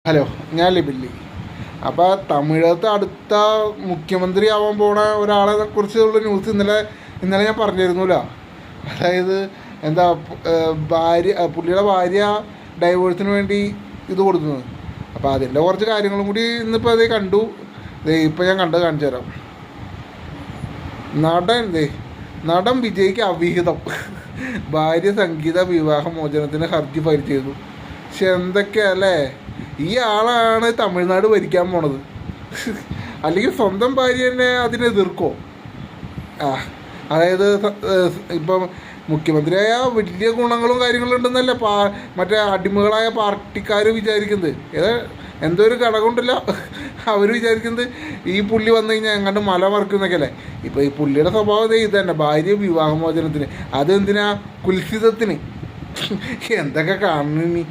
Hello, ഞാൻ ലിബില്ലി. അപ്പോൾ തമിഴകത്ത് അടുത്ത മുഖ്യമന്ത്രി ആവാൻ പോണ ഒരാളെ കുറിച്ചുള്ള ന്യൂസ് ഇന്നലെ ഞാൻ പറഞ്ഞിരുന്നില്ല. അതായത് എന്താ, പുള്ളിയുടെ ഭാര്യ ഡൈവോഴ്സിന് വേണ്ടി ഇത് കൊടുക്കുന്നത്. അപ്പോൾ അതിൻ്റെ കുറച്ച് കാര്യങ്ങളും കൂടി ഇന്നിപ്പോൾ അതേ കണ്ടു. ഇപ്പോൾ ഞാൻ കാണിച്ചു തരാം. നടൻ വിജയ്ക്ക് അവിഹിതം, ഭാര്യ സംഗീത വിവാഹ മോചനത്തിന് ഹർജി ഫയൽ ചെയ്തു. പക്ഷെ എന്തൊക്കെയല്ലേ, ഈ ആളാണ് തമിഴ്നാട് ഭരിക്കാൻ പോണത്. അല്ലെങ്കിൽ സ്വന്തം ഭാര്യ തന്നെ അതിനെ എതിർക്കോ? അതായത് ഇപ്പം മുഖ്യമന്ത്രിയായ വലിയ ഗുണങ്ങളും കാര്യങ്ങളും ഉണ്ടെന്നല്ല മറ്റേ അടിമകളായ പാർട്ടിക്കാർ വിചാരിക്കുന്നത്. എന്തോ ഒരു ഘടകമുണ്ടല്ലോ, അവർ വിചാരിക്കുന്നത് ഈ പുള്ളി വന്നു കഴിഞ്ഞാൽ എങ്ങാണ്ട് മല മറിക്കുന്നൊക്കെ അല്ലേ. ഇപ്പോൾ ഈ പുള്ളിയുടെ സ്വഭാവം ഇത് തന്നെ, ഭാര്യ വിവാഹമോചനത്തിന്, അതെന്തിനാ, കുൽസിതത്തിന്. എന്തൊക്കെ കാണുന്നു.